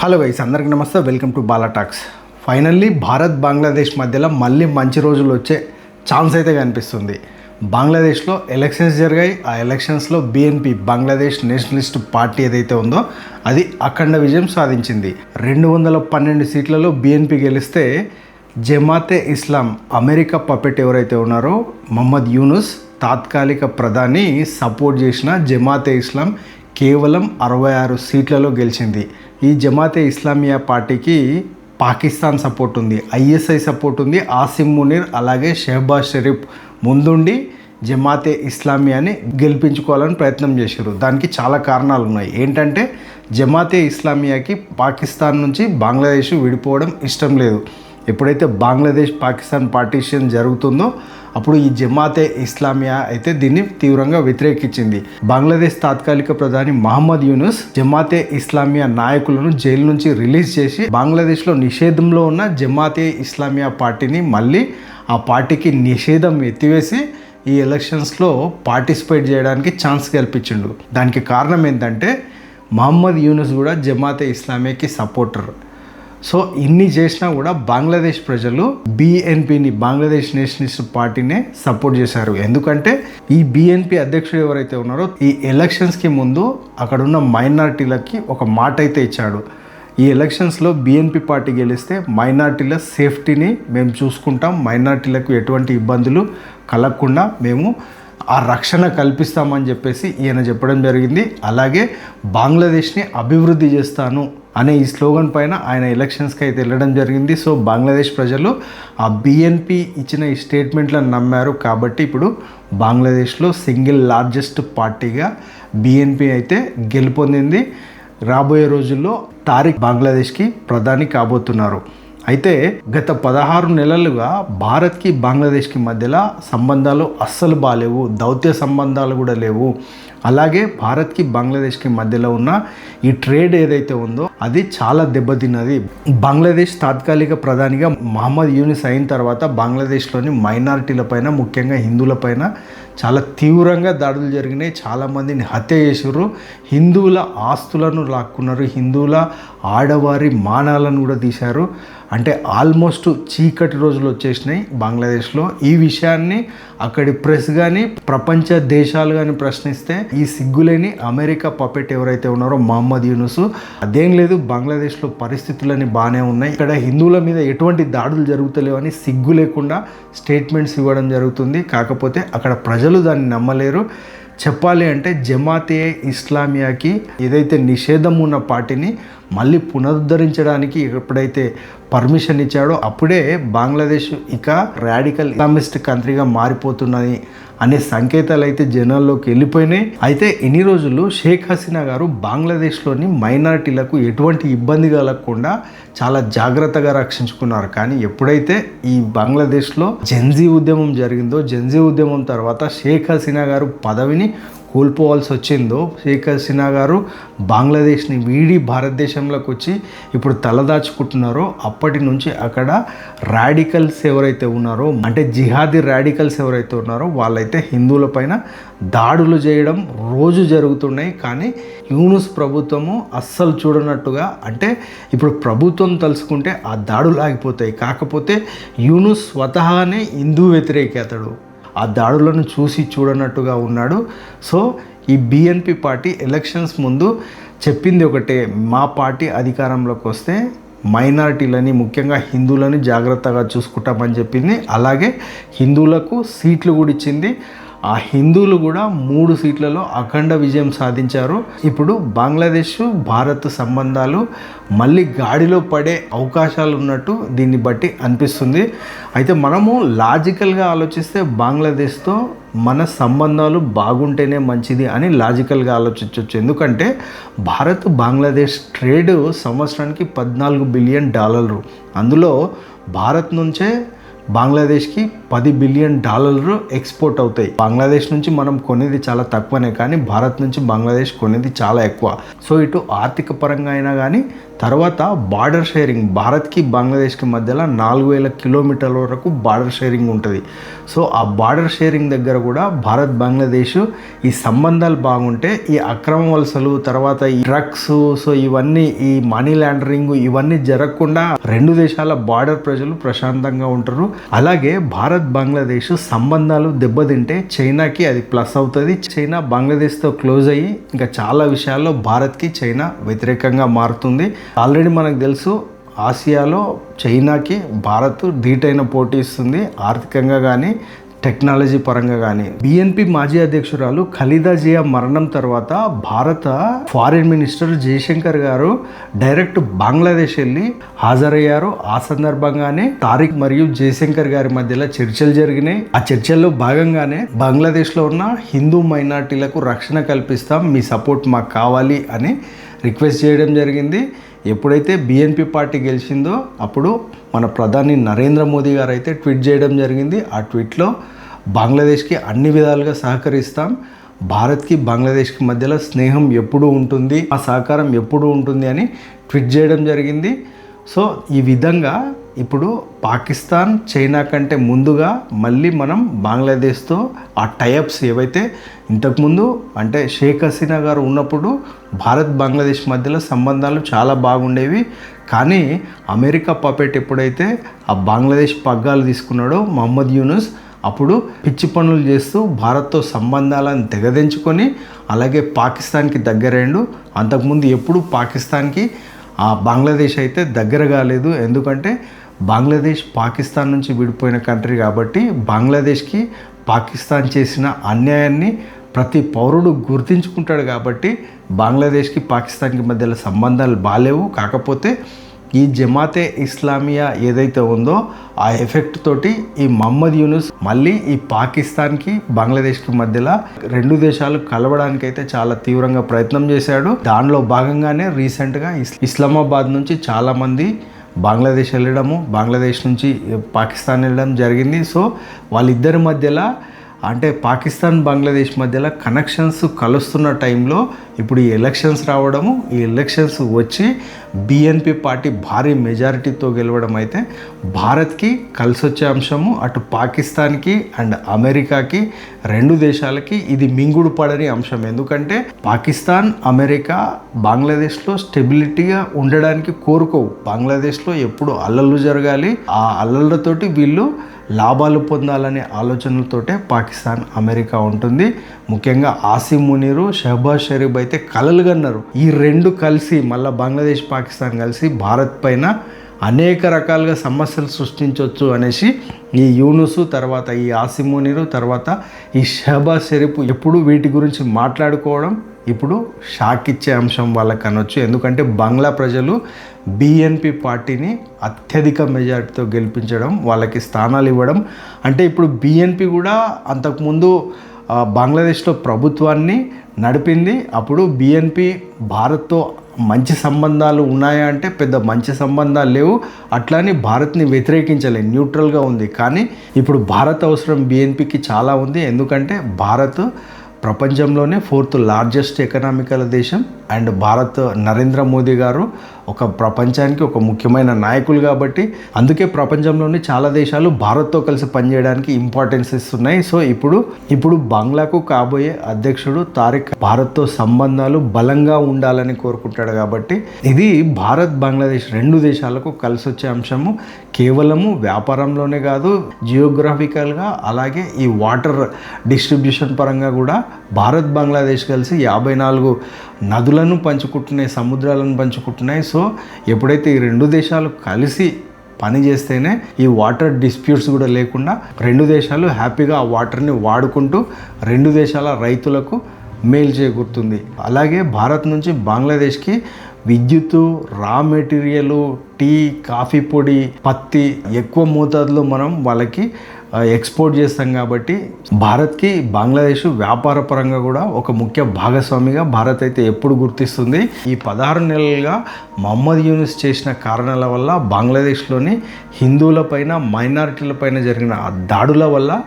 Hello guys, అందరికీ నమస్తే. Welcome to Bala talks. Finally Bharat Bangladesh మధ్యలో మళ్ళీ మంచి రోజులు వచ్చే ఛాన్స్ అయితే కనిపిస్తుంది. బంగ్లాదేశ్లో ఎలక్షన్స్ జరిగాయి. ఆ ఎలక్షన్స్లో బీఎన్పీ బంగ్లాదేశ్ నేషనలిస్ట్ పార్టీ ఏదైతే ఉందో అది అఖండ విజయం సాధించింది. 212 సీట్లలో బీఎన్పీ గెలిస్తే జమాతే ఇస్లాం అమెరికా పపెట్ ఎవరైతే ఉన్నారో మహమ్మద్ యూనుస్ తాత్కాలిక ప్రధాని సపోర్ట్ చేసిన జమాతే ఇస్లాం కేవలం 66 సీట్లలో గెలిచింది. ఈ జమాతే ఇస్లామియా పార్టీకి పాకిస్తాన్ సపోర్ట్ ఉంది, ఐఎస్ఐ సపోర్ట్ ఉంది. ఆసిమ్ మునీర్ అలాగే షెహబాజ్ షరీఫ్ ముందుండి జమాతే ఇస్లామియాని గెలిపించుకోవాలని ప్రయత్నం చేశారు. దానికి చాలా కారణాలు ఉన్నాయి. ఏంటంటే జమాతే ఇస్లామియాకి పాకిస్తాన్ నుంచి బంగ్లాదేశ్ విడిపోవడం ఇష్టం లేదు. ఎప్పుడైతే బంగ్లాదేశ్ పాకిస్తాన్ పార్టీషన్ జరుగుతుందో అప్పుడు ఈ జమాతే ఇస్లామియా అయితే దీన్ని తీవ్రంగా వ్యతిరేకించింది. బంగ్లాదేశ్ తాత్కాలిక ప్రధాని మహమ్మద్ యూనుస్ జమాతే ఇస్లామియా నాయకులను జైలు నుంచి రిలీజ్ చేసి బంగ్లాదేశ్లో నిషేధంలో ఉన్న జమాతే ఇస్లామియా పార్టీని మళ్ళీ ఆ పార్టీకి నిషేధం ఎత్తివేసి ఈ ఎలక్షన్స్లో పార్టిసిపేట్ చేయడానికి ఛాన్స్ కల్పించిండు. దానికి కారణం ఏంటంటే మహమ్మద్ యూనుస్ కూడా జమాతే ఇస్లామియాకి సపోర్టర్. సో ఇన్ని చేసినా కూడా బంగ్లాదేశ్ ప్రజలు బీఎన్పీని బంగ్లాదేశ్ నేషనలిస్ట్ పార్టీనే సపోర్ట్ చేశారు. ఎందుకంటే ఈ బీఎన్పీ అధ్యక్షుడు ఎవరైతే ఉన్నారో ఈ ఎలక్షన్స్కి ముందు అక్కడున్న మైనారిటీలకి ఒక మాట అయితే ఇచ్చాడు. ఈ ఎలక్షన్స్లో బీఎన్పీ పార్టీ గెలిస్తే మైనారిటీల సేఫ్టీని మేము చూసుకుంటాం, మైనారిటీలకు ఎటువంటి ఇబ్బందులు కలగకుండా మేము ఆ రక్షణ కల్పిస్తామని చెప్పేసి ఈయన చెప్పడం జరిగింది. అలాగే బంగ్లాదేశ్ని అభివృద్ధి చేస్తాను అనే ఈ స్లోగన్ పైన ఆయన ఎలక్షన్స్కి అయితే వెళ్ళడం జరిగింది. సో బంగ్లాదేశ్ ప్రజలు ఆ బీఎన్పీ ఇచ్చిన ఈ స్టేట్మెంట్లను నమ్మారు. కాబట్టి ఇప్పుడు బంగ్లాదేశ్లో సింగిల్ లార్జెస్ట్ పార్టీగా బీఎన్పీ అయితే గెలుపొందింది. రాబోయే రోజుల్లో తారిక్ బంగ్లాదేశ్కి ప్రధాని కాబోతున్నారు. అయితే గత 16 నెలలుగా భారత్కి బంగ్లాదేశ్కి మధ్యలో సంబంధాలు అస్సలు బాలేవు, దౌత్య సంబంధాలు కూడా లేవు. అలాగే భారత్కి బంగ్లాదేశ్కి మధ్యలో ఉన్న ఈ ట్రేడ్ ఏదైతే ఉందో అది చాలా దెబ్బతిన్నది. బంగ్లాదేశ్ తాత్కాలిక ప్రధానిగా మహమ్మద్ యూనిస్ అయిన తర్వాత బంగ్లాదేశ్లోని మైనారిటీలపైన ముఖ్యంగా హిందువులపైన చాలా తీవ్రంగా దాడులు జరిగినాయి. చాలామందిని హత్య చేసారు, హిందువుల ఆస్తులను లాక్కున్నారు, హిందువుల ఆడవారి మానాలను కూడా తీశారు. అంటే ఆల్మోస్ట్ చీకటి రోజులు వచ్చేసినాయి బంగ్లాదేశ్లో. ఈ విషయాన్ని అక్కడి ప్రెస్ కానీ ప్రపంచ దేశాలు కానీ ప్రశ్నిస్తే ఈ సిగ్గులేని అమెరికా పపెట్ ఎవరైతే ఉన్నారో మహమ్మద్ యూనుస్ అదేం లేదు, బంగ్లాదేశ్లో పరిస్థితులన్నీ బాగానే ఉన్నాయి, ఇక్కడ హిందువుల మీద ఎటువంటి దాడులు జరుగుతలేవు అని సిగ్గు లేకుండా స్టేట్మెంట్స్ ఇవ్వడం జరుగుతుంది. కాకపోతే అక్కడ ప్రజలు దాన్ని నమ్మలేరు. చెప్పాలి అంటే జమాతే ఇస్లామియాకి ఏదైతే నిషేధం ఉన్న పార్టీని మళ్ళీ పునరుద్ధరించడానికి ఎప్పుడైతే పర్మిషన్ ఇచ్చాడో అప్పుడే బంగ్లాదేశ్ ఇక రాడికల్ ఇస్లామిస్ట్ కంట్రీగా మారిపోతున్నది అనే సంకేతాలు అయితే జనాల్లోకి వెళ్ళిపోయినాయి. అయితే ఎన్ని రోజులు షేక్ హసీనా గారు బంగ్లాదేశ్లోని మైనారిటీలకు ఎటువంటి ఇబ్బంది కలగకుండా చాలా జాగ్రత్తగా రక్షించుకున్నారు. కానీ ఎప్పుడైతే ఈ బంగ్లాదేశ్లో జెన్జీ ఉద్యమం జరిగిందో, జెన్జీ ఉద్యమం తర్వాత షేక్ హసీనా గారు పదవిని కోల్పోవాల్సి వచ్చిందో, షేక్ హసీనా గారు బంగ్లాదేశ్ని వీడి భారతదేశంలోకి వచ్చి ఇప్పుడు తలదాచుకుంటున్నారో అప్పటి నుంచి అక్కడ రాడికల్స్ ఎవరైతే ఉన్నారో, అంటే జిహాదీ రాడికల్స్ ఎవరైతే ఉన్నారో వాళ్ళైతే హిందువుల పైన దాడులు చేయడం రోజు జరుగుతున్నాయి. కానీ యూనుస్ ప్రభుత్వము అస్సలు చూడనట్టుగా, అంటే ఇప్పుడు ప్రభుత్వం తలుచుకుంటే ఆ దాడులు ఆగిపోతాయి. కాకపోతే యూనుస్ స్వతహానే హిందూ వ్యతిరేకతడు, ఆ దాడులను చూసి చూడనట్టుగా ఉన్నాడు. సో ఈ బీఎన్పీ పార్టీ ఎలక్షన్స్ ముందు చెప్పింది ఒకటే, మా పార్టీ అధికారంలోకి వస్తే మైనారిటీలని ముఖ్యంగా హిందువులని జాగ్రత్తగా చూసుకుంటామని చెప్పింది. అలాగే హిందువులకు సీట్లు కూడా ఇచ్చింది. ఆ హిందువులు కూడా 3 సీట్లలో అఖండ విజయం సాధించారు. ఇప్పుడు బంగ్లాదేశ్ భారత్ సంబంధాలు మళ్ళీ గాడిలో పడే అవకాశాలు ఉన్నట్టు దీన్ని బట్టి అనిపిస్తుంది. అయితే మనము లాజికల్గా ఆలోచిస్తే బంగ్లాదేశ్తో మన సంబంధాలు బాగుంటేనే మంచిది అని లాజికల్గా ఆలోచించవచ్చు. ఎందుకంటే భారత్ బంగ్లాదేశ్ ట్రేడ్ సంవత్సరానికి $14 బిలియన్, అందులో భారత్ నుంచే బంగ్లాదేశ్కి $10 బిలియన్ ఎక్స్పోర్ట్ అవుతాయి. బంగ్లాదేశ్ నుంచి మనం కొనేది చాలా తక్కువనే, కానీ భారత్ నుంచి బంగ్లాదేశ్ కొనేది చాలా ఎక్కువ. సో ఇటు ఆర్థిక పరంగా అయినా కానీ తర్వాత బార్డర్ షేరింగ్, భారత్కి బంగ్లాదేశ్కి మధ్యలో 4000 కిలోమీటర్ల వరకు బార్డర్ షేరింగ్ ఉంటుంది. సో ఆ బార్డర్ షేరింగ్ దగ్గర కూడా భారత్ బంగ్లాదేశ్ ఈ సంబంధాలు బాగుంటే ఈ అక్రమ వలసలు, తర్వాత ఈ డ్రగ్స్, సో ఇవన్నీ ఈ మనీ లాండరింగ్ ఇవన్నీ జరగకుండా రెండు దేశాల బార్డర్ ప్రజలు ప్రశాంతంగా ఉంటారు. అలాగే భారత్ బంగ్లాదేశ్ సంబంధాలు దెబ్బతింటే చైనాకి అది ప్లస్ అవుతుంది. చైనా బంగ్లాదేశ్తో క్లోజ్ అయ్యి ఇంకా చాలా విషయాల్లో భారత్కి చైనా వ్యతిరేకంగా మారుతుంది. ఆల్రెడీ మనకు తెలుసు ఆసియాలో చైనాకి భారత్ ధీటైన పోటీ ఇస్తుంది, ఆర్థికంగా కానీ టెక్నాలజీ పరంగా కానీ. బిఎన్పి మాజీ అధ్యక్షురాలు ఖలీదా జియా మరణం తర్వాత భారత ఫారిన్ మినిస్టర్ జయశంకర్ గారు డైరెక్ట్ బంగ్లాదేశ్ వెళ్ళి హాజరయ్యారు. ఆ సందర్భంగానే తారిక్ మరియు జయశంకర్ గారి మధ్యలో చర్చలు జరిగినాయి. ఆ చర్చల్లో భాగంగానే బంగ్లాదేశ్లో ఉన్న హిందూ మైనార్టీలకు రక్షణ కల్పిస్తాం, మీ సపోర్ట్ మాకు కావాలి అని రిక్వెస్ట్ చేయడం జరిగింది. ఎప్పుడైతే బిఎన్పి పార్టీ గెలిచిందో అప్పుడు మన ప్రధాని నరేంద్ర మోదీ గారు అయితే ట్వీట్ చేయడం జరిగింది. ఆ ట్వీట్లో బంగ్లాదేశ్కి అన్ని విధాలుగా సహకరిస్తాం, భారత్కి బంగ్లాదేశ్కి మధ్యలో స్నేహం ఎప్పుడూ ఉంటుంది, ఆ సహకారం ఎప్పుడూ ఉంటుంది అని ట్వీట్ చేయడం జరిగింది. సో ఈ విధంగా ఇప్పుడు పాకిస్తాన్ చైనా కంటే ముందుగా మళ్ళీ మనం బంగ్లాదేశ్తో ఆ టైఅప్స్ ఏవైతే ఇంతకుముందు అంటే షేక్ హసీనా గారు ఉన్నప్పుడు భారత్ బంగ్లాదేశ్ మధ్యలో సంబంధాలు చాలా బాగుండేవి. కానీ అమెరికా పపెట్ ఎప్పుడైతే ఆ బంగ్లాదేశ్ పగ్గాలు తీసుకున్నాడో మహమ్మద్ యూనుస్, అప్పుడు పిచ్చి పనులు చేస్తూ భారత్తో సంబంధాలను తెగదించుకొని అలాగే పాకిస్తాన్కి దగ్గరైండు. అంతకుముందు ఎప్పుడు పాకిస్తాన్కి ఆ బంగ్లాదేశ్ అయితే దగ్గర కాలేదు, ఎందుకంటే బంగ్లాదేశ్ పాకిస్తాన్ నుంచి విడిపోయిన కంట్రీ కాబట్టి బంగ్లాదేశ్కి పాకిస్తాన్ చేసిన అన్యాయాన్ని ప్రతి పౌరుడు గుర్తించుకుంటాడు. కాబట్టి బంగ్లాదేశ్కి పాకిస్తాన్కి మధ్యలో సంబంధాలు బాలేవు. కాకపోతే ఈ జమాతే ఇస్లామియా ఏదైతే ఉందో ఆ ఎఫెక్ట్ తోటి ఈ మహమ్మద్ యూనుస్ మళ్ళీ ఈ పాకిస్తాన్కి బంగ్లాదేశ్కి మధ్యలో రెండు దేశాలు కలవడానికైతే చాలా తీవ్రంగా ప్రయత్నం చేశాడు. దానిలో భాగంగానే రీసెంట్గా ఇస్లామాబాద్ నుంచి చాలామంది బంగ్లాదేశ్ వెళ్ళడము, బంగ్లాదేశ్ నుంచి పాకిస్తాన్ వెళ్ళడం జరిగింది. సో వాళ్ళిద్దరి మధ్యలో అంటే పాకిస్తాన్ బంగ్లాదేశ్ మధ్యలో కనెక్షన్స్ కలుస్తున్న టైంలో ఇప్పుడు ఈ ఎలక్షన్స్ రావడము, ఈ ఎలక్షన్స్ వచ్చి బిఎన్పి పార్టీ భారీ మెజారిటీతో గెలవడం అయితే భారత్కి కలిసి వచ్చే అంశము. అటు పాకిస్తాన్కి అండ్ అమెరికాకి రెండు దేశాలకి ఇది మింగుడు పడని అంశం. ఎందుకంటే పాకిస్తాన్ అమెరికా బంగ్లాదేశ్లో స్టెబిలిటీగా ఉండడానికి కోరుకోవు. బంగ్లాదేశ్లో ఎప్పుడు అల్లర్లు జరగాలి, ఆ అల్లర్లతోటి వీళ్ళు లాభాలు పొందాలనే ఆలోచనలతోటే పాకిస్తాన్ అమెరికా ఉంటుంది. ముఖ్యంగా ఆసిమ్ మునీరు, షహబాజ్ షరీఫ్ అయితే కలలు కన్నారు ఈ రెండు కలిసి మళ్ళీ బంగ్లాదేశ్ పాకిస్తాన్ కలిసి భారత్ పైన అనేక రకాలుగా సమస్యలు సృష్టించవచ్చు అనేసి ఈ యూనుస్, తర్వాత ఈ ఆసిమ్ మునీరు, తర్వాత ఈ షహబాజ్ షరీఫ్ ఎప్పుడు వీటి గురించి మాట్లాడుకోవడం ఇప్పుడు షాక్ ఇచ్చే అంశం వాళ్ళకి అనొచ్చు. ఎందుకంటే బంగ్లా ప్రజలు బిఎన్పి పార్టీని అత్యధిక మెజారిటీతో గెలిపించడం, వాళ్ళకి స్థానాలు ఇవ్వడం. అంటే ఇప్పుడు బిఎన్పి కూడా అంతకుముందు బంగ్లాదేశ్లో ప్రభుత్వాన్ని నడిపింది. అప్పుడు బిఎన్పి భారత్తో మంచి సంబంధాలు ఉన్నాయా అంటే పెద్ద మంచి సంబంధాలు లేవు. అట్లానే భారత్ని వ్యతిరేకించలేదు, న్యూట్రల్గా ఉంది. కానీ ఇప్పుడు భారత్ అవసరం బిఎన్పికి చాలా ఉంది. ఎందుకంటే భారత్ ప్రపంచంలోనే 4th లార్జెస్ట్ ఎకనామికల్ దేశం. అండ్ భారత్ నరేంద్ర మోదీ గారు ఒక ప్రపంచానికి ఒక ముఖ్యమైన నాయకులు కాబట్టి అందుకే ప్రపంచంలోని చాలా దేశాలు భారత్తో కలిసి పనిచేయడానికి ఇంపార్టెన్స్ ఇస్తున్నాయి. సో ఇప్పుడు బంగ్లాకు కాబోయే అధ్యక్షుడు తారిక్ భారత్తో సంబంధాలు బలంగా ఉండాలని కోరుకుంటాడు. కాబట్టి ఇది భారత్ బంగ్లాదేశ్ రెండు దేశాలకు కలిసి వచ్చే అంశము. కేవలము వ్యాపారంలోనే కాదు, జియోగ్రఫికల్గా అలాగే ఈ వాటర్ డిస్ట్రిబ్యూషన్ పరంగా కూడా భారత్ బంగ్లాదేశ్ కలిసి 54 నదులను పంచుకుంటున్నాయి, సముద్రాలను పంచుకుంటున్నాయి. సో ఎప్పుడైతే ఈ రెండు దేశాలు కలిసి పని చేస్తేనే ఈ వాటర్ డిస్ప్యూట్స్ కూడా లేకుండా రెండు దేశాలు హ్యాపీగా ఆ వాటర్ని వాడుకుంటూ రెండు దేశాల రైతులకు మేలు చేకూరుతుంది. అలాగే భారత్ నుంచి బంగ్లాదేశ్కి విద్యుత్తు, రా మెటీరియల్, టీ, కాఫీ పొడి, పత్తి ఎక్కువ మోతాదులో మనం వాళ్ళకి ఎక్స్పోర్ట్ చేస్తాం కాబట్టి భారత్కి బంగ్లాదేశ్ వ్యాపార పరంగా కూడా ఒక ముఖ్య భాగస్వామిగా భారత్ అయితే ఎప్పుడు గుర్తిస్తుంది. ఈ 16 నెలలుగా మహమ్మద్ యూనుస్ చేసిన కారణాల వల్ల బంగ్లాదేశ్లోని హిందువులపైన మైనారిటీలపైన జరిగిన ఆ దాడుల వల్ల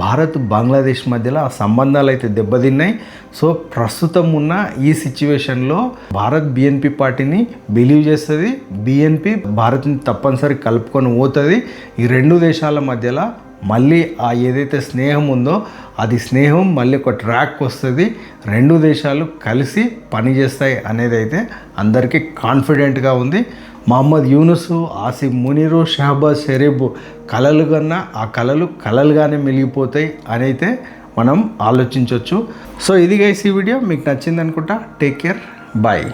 భారత్ బంగ్లాదేశ్ మధ్యలో ఆ సంబంధాలు అయితే దెబ్బతిన్నాయి. సో ప్రస్తుతం ఉన్న ఈ సిచ్యువేషన్లో భారత్ బిఎన్పి పార్టీని బిలీవ్ చేస్తుంది. బిఎన్పి భారత్ని తప్పనిసరి కలుపుకొని పోతుంది. ఈ రెండు దేశాల మధ్యలో మళ్ళీ ఆ ఏదైతే స్నేహం ఉందో అది స్నేహం మళ్ళీ ఒక ట్రాక్ వస్తుంది. రెండు దేశాలు కలిసి పనిచేస్తాయి అనేది అయితే అందరికీ కాన్ఫిడెంట్గా ఉంది. మహమ్మద్ యూనుస్, ఆసిఫ్ మునీరు, షహబాజ్ షరీఫ్ కలలు కన్నా ఆ కలలు కలలుగానే మిగిలిపోతాయి అని అయితే మనం ఆలోచించవచ్చు. సో ఇది గైస్ ఈ వీడియో మీకు నచ్చింది అనుకుంటా. Take care, bye.